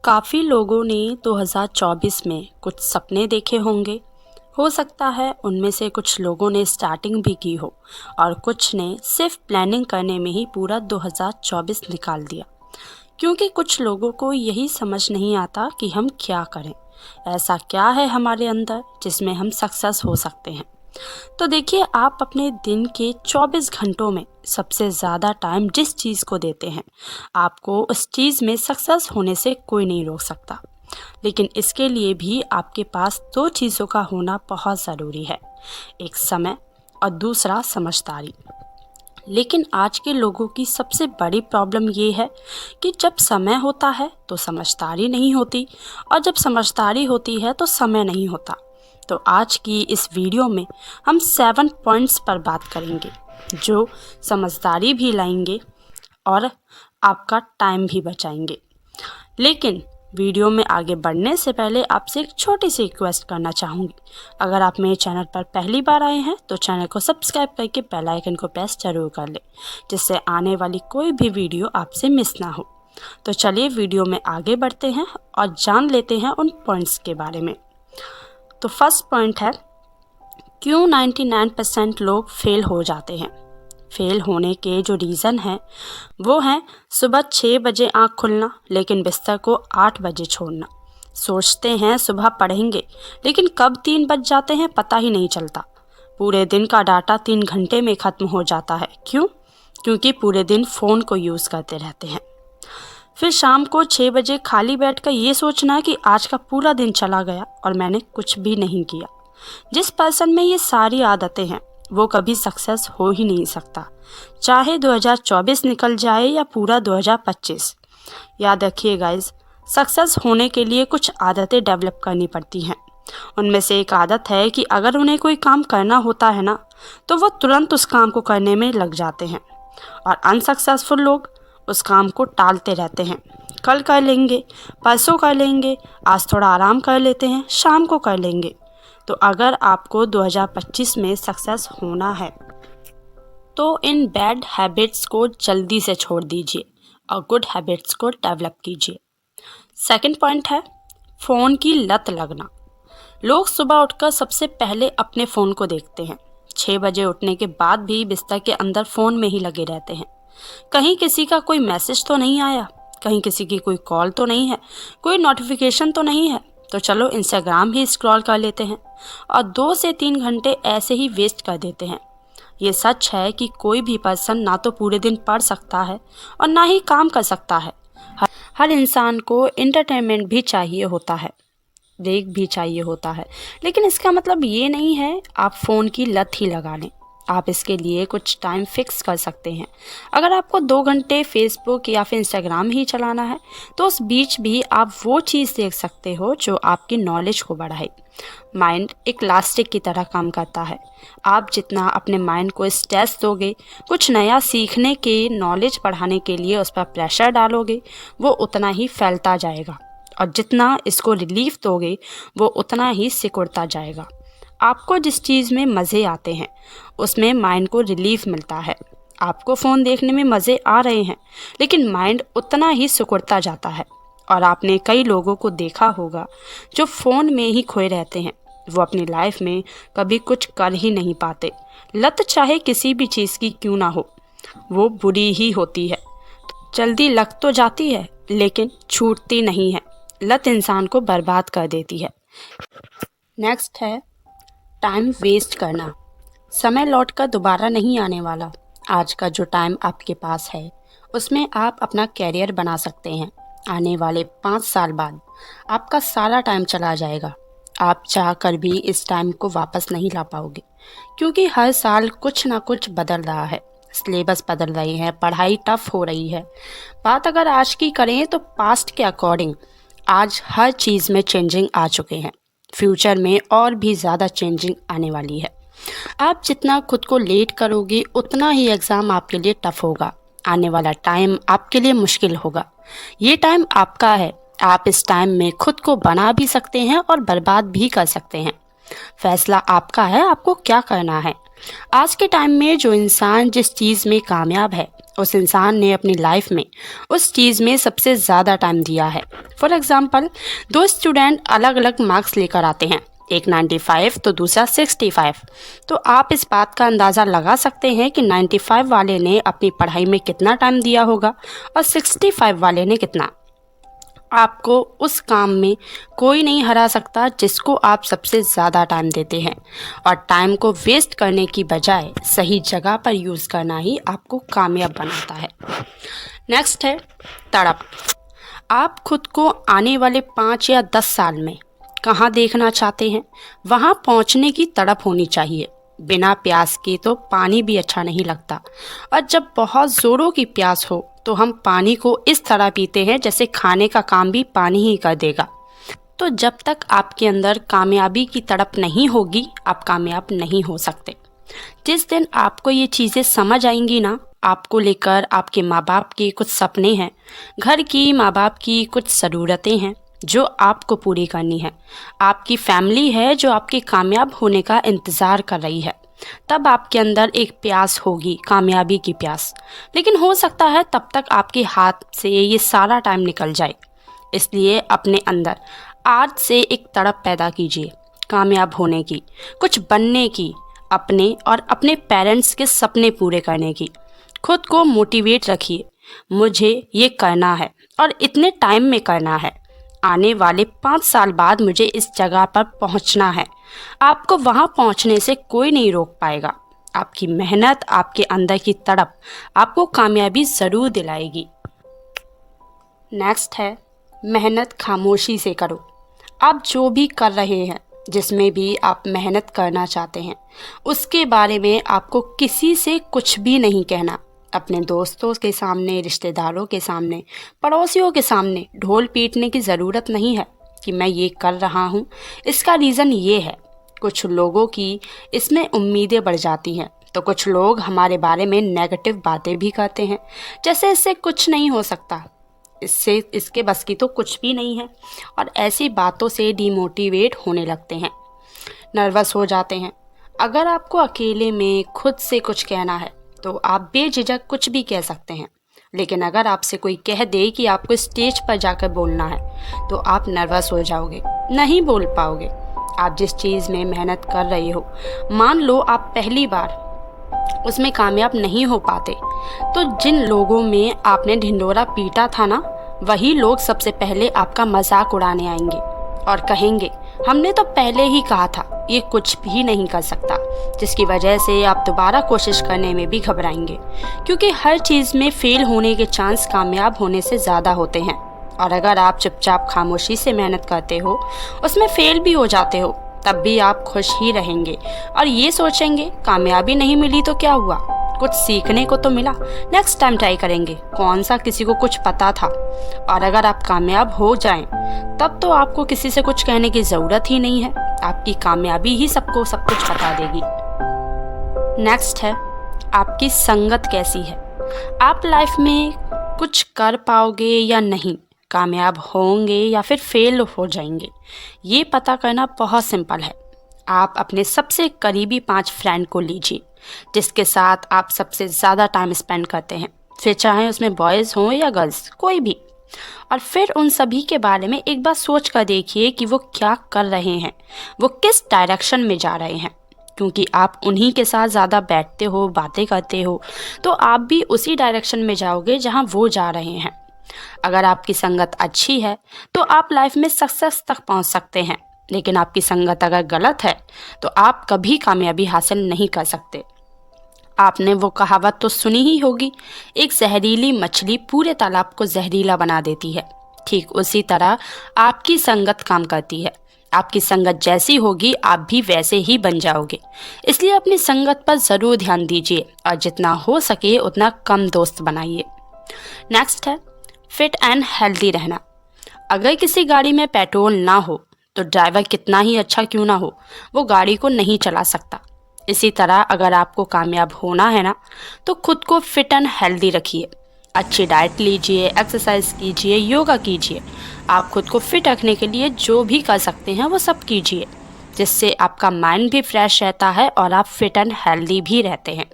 काफ़ी लोगों ने 2024 में कुछ सपने देखे होंगे। हो सकता है उनमें से कुछ लोगों ने स्टार्टिंग भी की हो और कुछ ने सिर्फ प्लानिंग करने में ही पूरा 2024 निकाल दिया। क्योंकि कुछ लोगों को यही समझ नहीं आता कि हम क्या करें, ऐसा क्या है हमारे अंदर जिसमें हम सक्सेस हो सकते हैं। तो देखिए, आप अपने दिन के 24 घंटों में सबसे ज़्यादा टाइम जिस चीज़ को देते हैं, आपको उस चीज़ में सक्सेस होने से कोई नहीं रोक सकता। लेकिन इसके लिए भी आपके पास दो चीज़ों का होना बहुत ज़रूरी है, एक समय और दूसरा समझदारी। लेकिन आज के लोगों की सबसे बड़ी प्रॉब्लम ये है कि जब समय होता है तो समझदारी नहीं होती, और जब समझदारी होती है तो समय नहीं होता। तो आज की इस वीडियो में हम 7 पॉइंट्स पर बात करेंगे जो समझदारी भी लाएंगे और आपका टाइम भी बचाएंगे। लेकिन वीडियो में आगे बढ़ने से पहले आपसे एक छोटी सी रिक्वेस्ट करना चाहूँगी। अगर आप मेरे चैनल पर पहली बार आए हैं तो चैनल को सब्सक्राइब करके बेल आइकन को प्रेस जरूर कर लें, जिससे आने वाली कोई भी वीडियो आपसे मिस ना हो। तो चलिए वीडियो में आगे बढ़ते हैं और जान लेते हैं उन पॉइंट्स के बारे में। तो फर्स्ट पॉइंट है, क्यों 99% लोग फेल हो जाते हैं। फेल होने के जो रीज़न हैं वो हैं सुबह 6 बजे आँख खुलना लेकिन बिस्तर को 8 बजे छोड़ना। सोचते हैं सुबह पढ़ेंगे लेकिन कब 3 बज जाते हैं पता ही नहीं चलता। पूरे दिन का डाटा 3 घंटे में ख़त्म हो जाता है। क्यों? क्योंकि पूरे दिन फ़ोन को यूज़ करते रहते हैं। फिर शाम को 6 बजे खाली बैठकर ये सोचना कि आज का पूरा दिन चला गया और मैंने कुछ भी नहीं किया। जिस पर्सन में ये सारी आदतें हैं वो कभी सक्सेस हो ही नहीं सकता, चाहे 2024 निकल जाए या पूरा 2025। याद रखिए गाइस, सक्सेस होने के लिए कुछ आदतें डेवलप करनी पड़ती हैं। उनमें से एक आदत है कि अगर उन्हें कोई काम करना होता है ना, तो वो तुरंत उस काम को करने में लग जाते हैं। और अनसक्सेसफुल लोग उस काम को टालते रहते हैं। कल कर लेंगे, परसों कर लेंगे, आज थोड़ा आराम कर लेते हैं, शाम को कर लेंगे। तो अगर आपको 2025 में सक्सेस होना है तो इन बैड हैबिट्स को जल्दी से छोड़ दीजिए और गुड हैबिट्स को डेवलप कीजिए। सेकंड पॉइंट है, फ़ोन की लत लगना। लोग सुबह उठकर सबसे पहले अपने फ़ोन को देखते हैं। 6 बजे उठने के बाद भी बिस्तर के अंदर फ़ोन में ही लगे रहते हैं। कहीं किसी का कोई मैसेज तो नहीं आया, कहीं किसी की कोई कॉल तो नहीं है, कोई नोटिफिकेशन तो नहीं है, तो चलो इंस्टाग्राम ही स्क्रॉल कर लेते हैं और 2 से 3 घंटे ऐसे ही वेस्ट कर देते हैं। ये सच है कि कोई भी पर्सन ना तो पूरे दिन पढ़ सकता है और ना ही काम कर सकता है। हर इंसान को एंटरटेनमेंट भी चाहिए होता है, ब्रेक भी चाहिए होता है, लेकिन इसका मतलब ये नहीं है आप फ़ोन की लत ही लगा लें। आप इसके लिए कुछ टाइम फिक्स कर सकते हैं। अगर आपको 2 घंटे फेसबुक या फिर इंस्टाग्राम ही चलाना है तो उस बीच भी आप वो चीज़ देख सकते हो जो आपकी नॉलेज को बढ़ाए। माइंड एक इलास्टिक की तरह काम करता है। आप जितना अपने माइंड को स्ट्रेस दोगे, कुछ नया सीखने के, नॉलेज बढ़ाने के लिए उस पर प्रेशर डालोगे, वो उतना ही फैलता जाएगा, और जितना इसको रिलीफ दोगे वो उतना ही सिकुड़ता जाएगा। आपको जिस चीज़ में मज़े आते हैं उसमें माइंड को रिलीफ मिलता है। आपको फ़ोन देखने में मज़े आ रहे हैं लेकिन माइंड उतना ही सिकुड़ता जाता है। और आपने कई लोगों को देखा होगा जो फ़ोन में ही खोए रहते हैं, वो अपनी लाइफ में कभी कुछ कर ही नहीं पाते। लत चाहे किसी भी चीज़ की क्यों ना हो, वो बुरी ही होती है। जल्दी लग तो जाती है लेकिन छूटती नहीं है। लत इंसान को बर्बाद कर देती है। नेक्स्ट है, टाइम वेस्ट करना। समय लौटकर दोबारा नहीं आने वाला। आज का जो टाइम आपके पास है उसमें आप अपना कैरियर बना सकते हैं। आने वाले 5 साल बाद आपका सारा टाइम चला जाएगा। आप चाह कर भी इस टाइम को वापस नहीं ला पाओगे, क्योंकि हर साल कुछ ना कुछ बदल रहा है। सिलेबस बदल रही है, पढ़ाई टफ हो रही है। बात अगर आज की करें तो पास्ट के अकॉर्डिंग आज हर चीज़ में चेंजिंग आ चुके हैं। फ्यूचर में और भी ज़्यादा चेंजिंग आने वाली है। आप जितना खुद को लेट करोगे उतना ही एग्ज़ाम आपके लिए टफ होगा। आने वाला टाइम आपके लिए मुश्किल होगा। ये टाइम आपका है। आप इस टाइम में खुद को बना भी सकते हैं और बर्बाद भी कर सकते हैं। फैसला आपका है, आपको क्या करना है। आज के टाइम में जो इंसान जिस चीज़ में कामयाब है उस इंसान ने अपनी लाइफ में उस चीज़ में सबसे ज़्यादा टाइम दिया है। फॉर एग्ज़ाम्पल, दो स्टूडेंट अलग अलग मार्क्स लेकर आते हैं, एक 95 तो दूसरा 65। तो आप इस बात का अंदाज़ा लगा सकते हैं कि 95 वाले ने अपनी पढ़ाई में कितना टाइम दिया होगा और 65 वाले ने कितना। आपको उस काम में कोई नहीं हरा सकता जिसको आप सबसे ज़्यादा टाइम देते हैं, और टाइम को वेस्ट करने की बजाय सही जगह पर यूज़ करना ही आपको कामयाब बनाता है। नेक्स्ट है तड़प। आप खुद को आने वाले 5 या 10 साल में कहाँ देखना चाहते हैं, वहाँ पहुँचने की तड़प होनी चाहिए। बिना प्यास के तो पानी भी अच्छा नहीं लगता, और जब बहुत ज़ोरों की प्यास हो तो हम पानी को इस तरह पीते हैं जैसे खाने का काम भी पानी ही कर देगा। तो जब तक आपके अंदर कामयाबी की तड़प नहीं होगी, आप कामयाब नहीं हो सकते। जिस दिन आपको ये चीज़ें समझ आएंगी ना, आपको लेकर आपके माँ बाप के कुछ सपने हैं, घर की माँ बाप की कुछ ज़रूरतें हैं जो आपको पूरी करनी है, आपकी फैमिली है जो आपके कामयाब होने का इंतज़ार कर रही है, तब आपके अंदर एक प्यास होगी, कामयाबी की प्यास। लेकिन हो सकता है तब तक आपके हाथ से ये सारा टाइम निकल जाए। इसलिए अपने अंदर आज से एक तड़प पैदा कीजिए, कामयाब होने की, कुछ बनने की, अपने और अपने पेरेंट्स के सपने पूरे करने की। खुद को मोटिवेट रखिए, मुझे ये करना है और इतने टाइम में करना है, आने वाले 5 साल बाद मुझे इस जगह पर पहुंचना है। आपको वहां पहुंचने से कोई नहीं रोक पाएगा। आपकी मेहनत, आपके अंदर की तड़प आपको कामयाबी ज़रूर दिलाएगी। नेक्स्ट है मेहनत खामोशी से करो। आप जो भी कर रहे हैं, जिसमें भी आप मेहनत करना चाहते हैं, उसके बारे में आपको किसी से कुछ भी नहीं कहना। अपने दोस्तों के सामने, रिश्तेदारों के सामने, पड़ोसियों के सामने ढोल पीटने की ज़रूरत नहीं है कि मैं ये कर रहा हूँ। इसका रीज़न ये है, कुछ लोगों की इसमें उम्मीदें बढ़ जाती हैं, तो कुछ लोग हमारे बारे में नेगेटिव बातें भी करते हैं, जैसे इससे कुछ नहीं हो सकता, इसके बस की तो कुछ भी नहीं है, और ऐसी बातों से डिमोटिवेट होने लगते हैं, नर्वस हो जाते हैं। अगर आपको अकेले में खुद से कुछ कहना है तो आप बेझिझक कुछ भी कह सकते हैं, लेकिन अगर आपसे कोई कह दे कि आपको स्टेज पर जाकर बोलना है तो आप नर्वस हो जाओगे, नहीं बोल पाओगे। आप जिस चीज़ में मेहनत कर रहे हो, मान लो आप पहली बार उसमें कामयाब नहीं हो पाते, तो जिन लोगों में आपने ढिंढोरा पीटा था ना, वही लोग सबसे पहले आपका मजाक उड़ाने आएंगे और कहेंगे हमने तो पहले ही कहा था ये कुछ भी नहीं कर सकता, जिसकी वजह से आप दोबारा कोशिश करने में भी घबराएंगे, क्योंकि हर चीज़ में फेल होने के चांस कामयाब होने से ज़्यादा होते हैं। और अगर आप चुपचाप खामोशी से मेहनत करते हो, उसमें फेल भी हो जाते हो, तब भी आप खुश ही रहेंगे और ये सोचेंगे कामयाबी नहीं मिली तो क्या हुआ, कुछ सीखने को तो मिला, नेक्स्ट टाइम ट्राई करेंगे, कौन सा किसी को कुछ पता था। और अगर आप कामयाब हो जाएं, तब तो आपको किसी से कुछ कहने की ज़रूरत ही नहीं है, आपकी कामयाबी ही सबको सब कुछ बता देगी। नेक्स्ट है आपकी संगत कैसी है। आप लाइफ में कुछ कर पाओगे या नहीं, कामयाब होंगे या फिर फेल हो जाएंगे, ये पता करना बहुत सिंपल है। आप अपने सबसे करीबी 5 फ्रेंड को लीजिए, जिसके साथ आप सबसे ज़्यादा टाइम स्पेंड करते हैं, फिर चाहे उसमें बॉयज़ हों या गर्ल्स, कोई भी। और फिर उन सभी के बारे में एक बार सोच कर देखिए कि वो क्या कर रहे हैं, वो किस डायरेक्शन में जा रहे हैं, क्योंकि आप उन्हीं के साथ ज़्यादा बैठते हो, बातें करते हो, तो आप भी उसी डायरेक्शन में जाओगे जहाँ वो जा रहे हैं। अगर आपकी संगत अच्छी है तो आप लाइफ में सक्सेस तक पहुँच सकते हैं, लेकिन आपकी संगत अगर गलत है तो आप कभी कामयाबी हासिल नहीं कर सकते। आपने वो कहावत तो सुनी ही होगी, एक जहरीली मछली पूरे तालाब को जहरीला बना देती है। ठीक उसी तरह आपकी संगत काम करती है। आपकी संगत जैसी होगी आप भी वैसे ही बन जाओगे। इसलिए अपनी संगत पर ज़रूर ध्यान दीजिए और जितना हो सके उतना कम दोस्त बनाइए। नेक्स्ट है फिट एंड हेल्दी रहना। अगर किसी गाड़ी में पेट्रोल ना हो तो ड्राइवर कितना ही अच्छा क्यों ना हो, वो गाड़ी को नहीं चला सकता। इसी तरह अगर आपको कामयाब होना है ना, तो खुद को फिट एंड हेल्दी रखिए, अच्छी डाइट लीजिए, एक्सरसाइज कीजिए, योगा कीजिए। आप खुद को फिट रखने के लिए जो भी कर सकते हैं वो सब कीजिए, जिससे आपका माइंड भी फ्रेश रहता है और आप फिट एंड हेल्दी भी रहते हैं।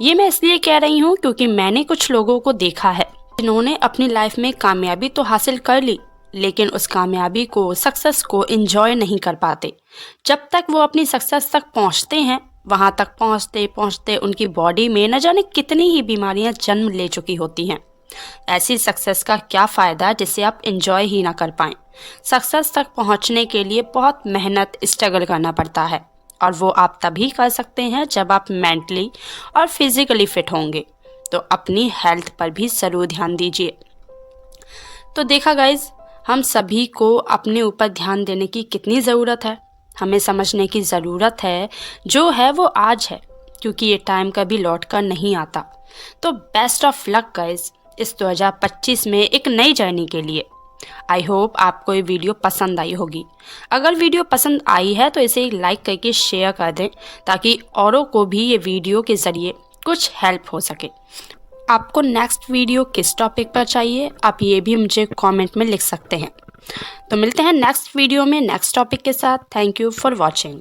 ये मैं इसलिए कह रही हूँ क्योंकि मैंने कुछ लोगों को देखा है जिन्होंने अपनी लाइफ में कामयाबी तो हासिल कर ली, लेकिन उस कामयाबी को, सक्सेस को एंजॉय नहीं कर पाते। जब तक वो अपनी सक्सेस तक पहुंचते हैं, वहां तक पहुंचते पहुंचते उनकी बॉडी में न जाने कितनी ही बीमारियां जन्म ले चुकी होती हैं। ऐसी सक्सेस का क्या फ़ायदा जिसे आप एंजॉय ही ना कर पाएं। सक्सेस तक पहुंचने के लिए बहुत मेहनत, स्ट्रगल करना पड़ता है, और वो आप तभी कर सकते हैं जब आप मेंटली और फिज़िकली फिट होंगे। तो अपनी हेल्थ पर भी ज़रूर ध्यान दीजिए। तो देखा गाइज, हम सभी को अपने ऊपर ध्यान देने की कितनी ज़रूरत है। हमें समझने की ज़रूरत है जो है वो आज है, क्योंकि ये टाइम कभी लौट कर नहीं आता। तो बेस्ट ऑफ लक गाइज इस 2025 में एक नई जर्नी के लिए। आई होप आपको ये वीडियो पसंद आई होगी। अगर वीडियो पसंद आई है तो इसे लाइक करके शेयर कर दें, ताकि औरों को भी ये वीडियो के ज़रिए कुछ हेल्प हो सके। आपको नेक्स्ट वीडियो किस टॉपिक पर चाहिए, आप ये भी मुझे कमेंट में लिख सकते हैं। तो मिलते हैं नेक्स्ट वीडियो में नेक्स्ट टॉपिक के साथ। Thank you for watching.